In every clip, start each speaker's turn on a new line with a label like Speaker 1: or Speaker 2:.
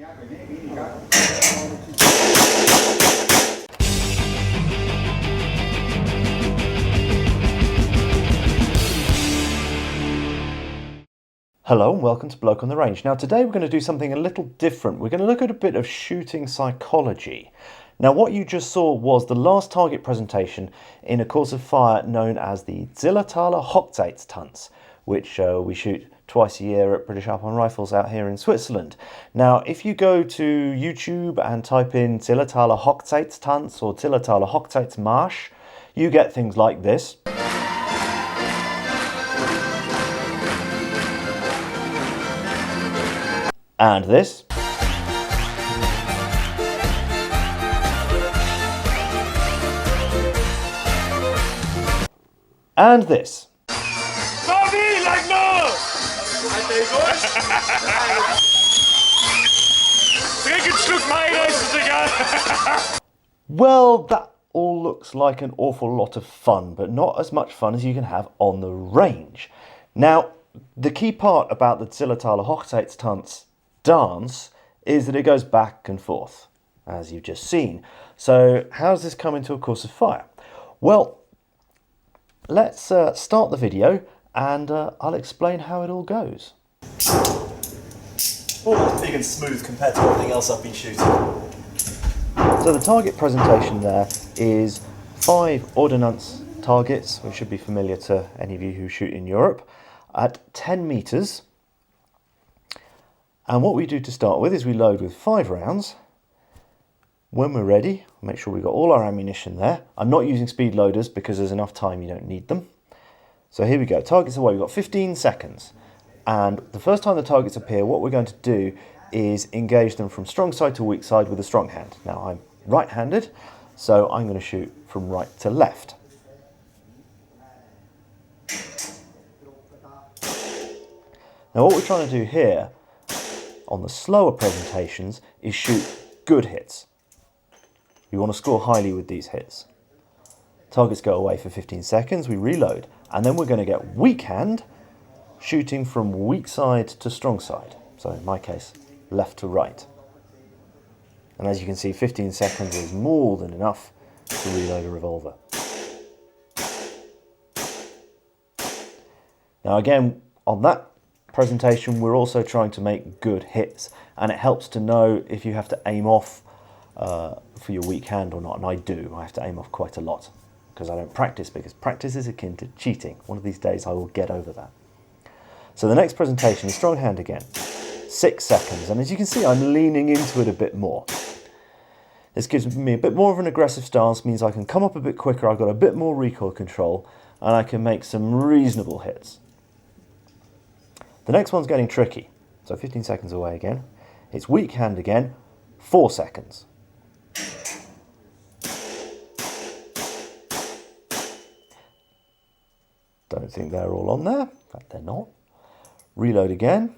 Speaker 1: Hello and welcome to Bloke on the Range. Now today we're going to do something a little different. We're going to look at a bit of shooting psychology. Now what you just saw was the last target presentation in a course of fire known as the Zillertaler Hochzeitstanz, which we shoot twice a year at British Alpine Rifles out here in Switzerland. Now if you go to YouTube and type in Zillertaler Hochzeitstanz or Zillertaler Hochzeitsmarsch, you get things like this. And this. And this. Well, that all looks like an awful lot of fun, but not as much fun as you can have on the range. Now, the key part about the Zillertaler Hochzeitstanz dance is that it goes back and forth, as you've just seen. So how does this come into a course of fire? Well, let's start the video and I'll explain how it all goes.
Speaker 2: Oh, big and smooth compared to everything else I've been shooting.
Speaker 1: So the target presentation there is 5 Ordonnanz targets, which should be familiar to any of you who shoot in Europe, at 10 meters. And what we do to start with is we load with 5 rounds. When we're ready, make sure we've got all our ammunition there. I'm not using speed loaders because there's enough time you don't need them. So here we go, targets away, we've got 15 seconds. And the first time the targets appear, what we're going to do is engage them from strong side to weak side with a strong hand. Now I'm right-handed, so I'm going to shoot from right to left. Now what we're trying to do here on the slower presentations is shoot good hits. We want to score highly with these hits. Targets go away for 15 seconds, we reload, and then we're going to get weak hand, shooting from weak side to strong side. So in my case, left to right. And as you can see, 15 seconds is more than enough to reload a revolver. Now again, on that presentation, we're also trying to make good hits, and it helps to know if you have to aim off for your weak hand or not, and I do. I have to aim off quite a lot because I don't practice, because practice is akin to cheating. One of these days I will get over that. So the next presentation is strong hand again, 6 seconds, and as you can see I'm leaning into it a bit more. This gives me a bit more of an aggressive stance, means I can come up a bit quicker, I've got a bit more recoil control, and I can make some reasonable hits. The next one's getting tricky, so 15 seconds away again. It's weak hand again, 4 seconds. Don't think they're all on there, in fact they're not. Reload again.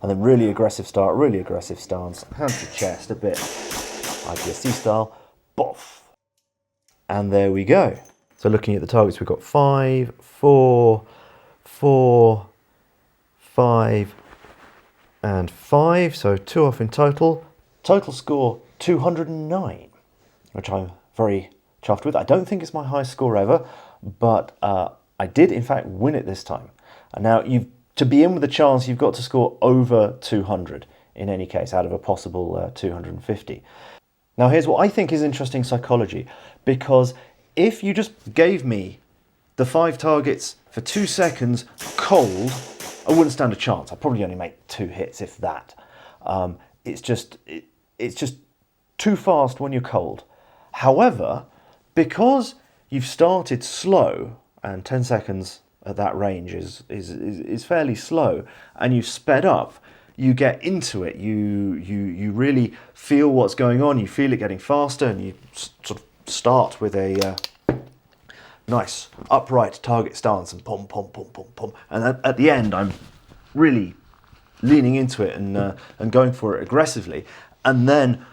Speaker 1: And then really aggressive start, really aggressive stance, hand to chest a bit, IPSC style, boff. And there we go. So looking at the targets, we've got 5, 4, 4, 5, and 5. So 2 off in total. Total score 209, which I'm very chuffed with. I don't think it's my highest score ever, but I did in fact win it this time. And now to be in with a chance, you've got to score over 200 in any case, out of a possible 250. Now here's what I think is interesting psychology, because if you just gave me the 5 targets for 2 seconds cold, I wouldn't stand a chance. I'd probably only make 2 hits, if that. It's just too fast when you're cold. However, because you've started slow, and 10 seconds at that range is fairly slow, and you've sped up, you get into it, you really feel what's going on, you feel it getting faster, and you sort of start with a nice upright target stance and pom, pom, pom, pom, pom. And at the end, I'm really leaning into it and going for it aggressively. And then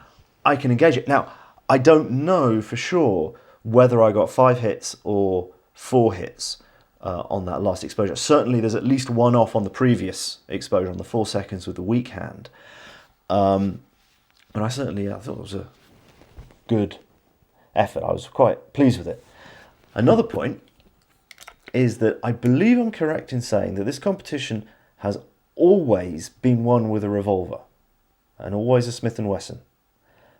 Speaker 1: I can engage it. Now, I don't know for sure whether I got 5 hits or 4 hits on that last exposure. Certainly there's at least one off on the previous exposure, on the 4 seconds with the weak hand. And I thought it was a good effort. I was quite pleased with it. Another point is that I believe I'm correct in saying that this competition has always been won with a revolver, and always a Smith & Wesson,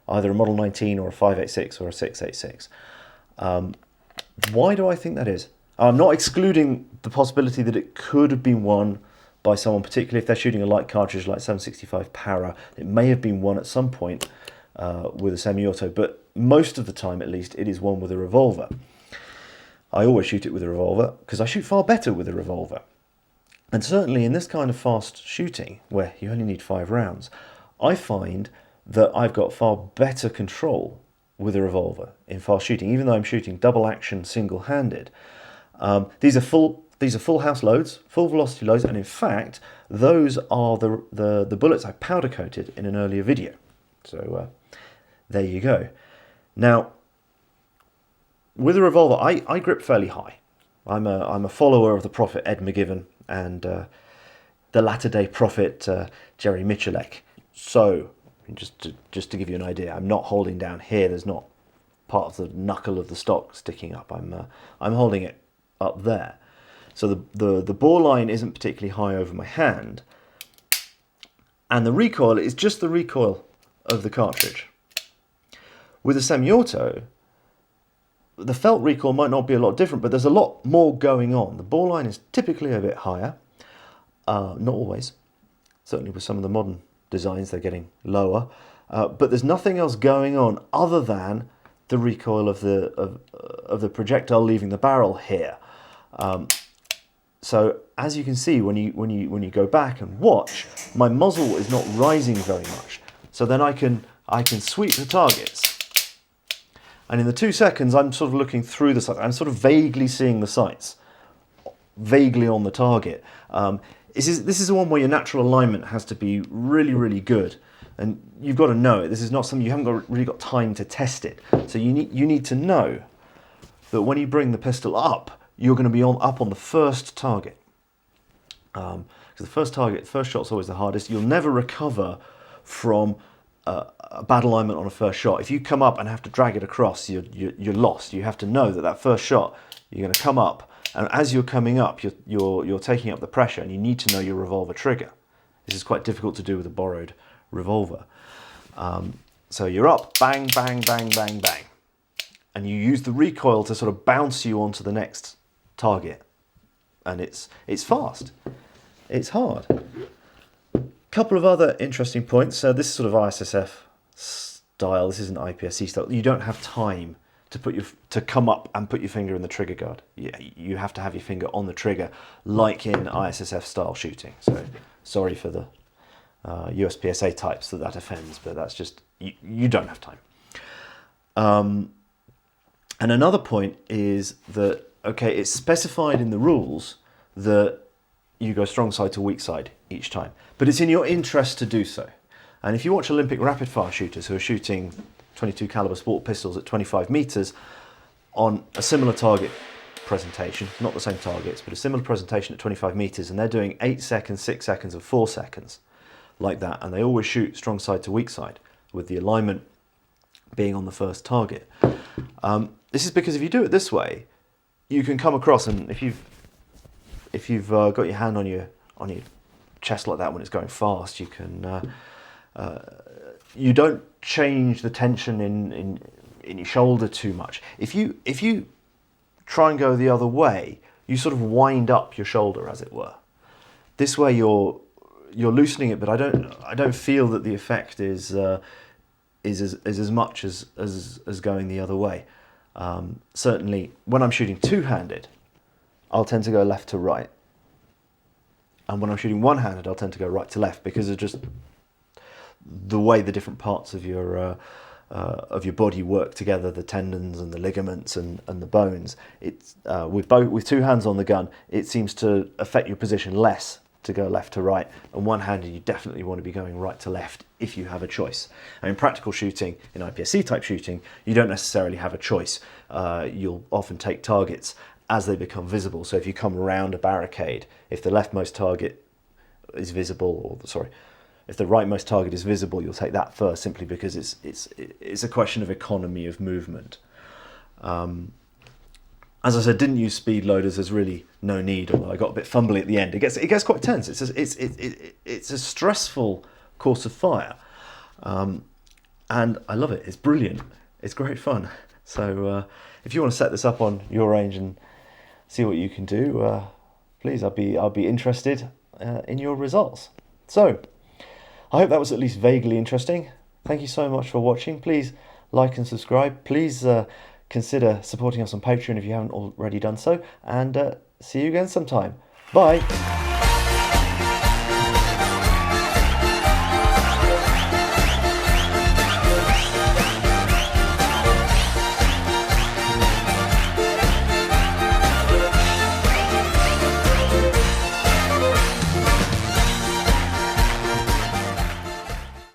Speaker 1: either a Model 19 or a 5.86 or a 6.86. Why do I think that is? I'm not excluding the possibility that it could have been won by someone, particularly if they're shooting a light cartridge like 765 Para. It may have been won at some point with a semi-auto, but most of the time, at least, it is won with a revolver. I always shoot it with a revolver because I shoot far better with a revolver. And certainly in this kind of fast shooting, where you only need 5 rounds, I find that I've got far better control with a revolver in fast shooting, even though I'm shooting double action single-handed. These are full house loads, full velocity loads, and in fact, those are the bullets I powder coated in an earlier video. So there you go. Now, with a revolver, I grip fairly high. I'm a follower of the prophet Ed McGivern and the latter-day prophet Jerry Michalek. So, just to give you an idea, I'm not holding down here. There's not part of the knuckle of the stock sticking up. I'm holding it up there. So the bore line isn't particularly high over my hand, and the recoil is just the recoil of the cartridge. With a semi-auto, the felt recoil might not be a lot different, but there's a lot more going on. The bore line is typically a bit higher, not always. Certainly with some of the modern designs, they're getting lower, but there's nothing else going on other than the recoil of the projectile leaving the barrel here. So as you can see, when you go back and watch, my muzzle is not rising very much. So then I can sweep the targets, and in the 2 seconds I'm sort of looking through the sights. I'm sort of vaguely seeing the sights, vaguely on the target. This is the one where your natural alignment has to be really, really good, and you've got to know it. This is not something you haven't really got time to test it. So you need to know that when you bring the pistol up, you're going to be up on the first target. Because the first shot's always the hardest. You'll never recover from a bad alignment on a first shot. If you come up and have to drag it across, you're lost. You have to know that first shot, you're going to come up, and as you're coming up, you're taking up the pressure, and you need to know your revolver trigger. This is quite difficult to do with a borrowed revolver. So you're up, bang, bang, bang, bang, bang, and you use the recoil to sort of bounce you onto the next target, and it's fast. It's hard. Couple of other interesting points. So this is sort of ISSF style. This isn't IPSC style. You don't have time to come up and put your finger in the trigger guard. You have to have your finger on the trigger, like in ISSF style shooting. So sorry for the USPSA types that offends, but that's just you don't have time. And another point is that, okay, it's specified in the rules that you go strong side to weak side each time, but it's in your interest to do so. And if you watch Olympic rapid fire shooters who are shooting 22 caliber sport pistols at 25 meters on a similar target presentation, not the same targets, but a similar presentation at 25 meters, and they're doing 8 seconds, 6 seconds, and 4 seconds like that, and they always shoot strong side to weak side with the alignment being on the first target. This is because if you do it this way, you can come across, and if you've got your hand on your chest like that when it's going fast, you can you don't change the tension in your shoulder too much. If you try and go the other way, you sort of wind up your shoulder, as it were. This way you're loosening it, but I don't feel that the effect is as much as going the other way. Certainly when I'm shooting two-handed, I'll tend to go left to right, and when I'm shooting one-handed, I'll tend to go right to left, because of just the way the different parts of your body work together, the tendons and the ligaments and the bones. It's with two hands on the gun, it seems to affect your position less to go left to right, and one-handed you definitely want to be going right to left if you have a choice. And in practical shooting, in IPSC type shooting, you don't necessarily have a choice. You'll often take targets as they become visible. So if you come around a barricade, if the leftmost target is visible, or sorry, if the rightmost target is visible, you'll take that first, simply because it's a question of economy of movement. As I said, didn't use speed loaders. There's really no need. Although I got a bit fumbly at the end. It gets quite tense. It's a stressful course of fire, and I love it. It's brilliant. It's great fun. So if you want to set this up on your range and see what you can do, please, I'll be interested in your results. So I hope that was at least vaguely interesting. Thank you so much for watching. Please like and subscribe. Please consider supporting us on Patreon if you haven't already done so, and see you again sometime. Bye.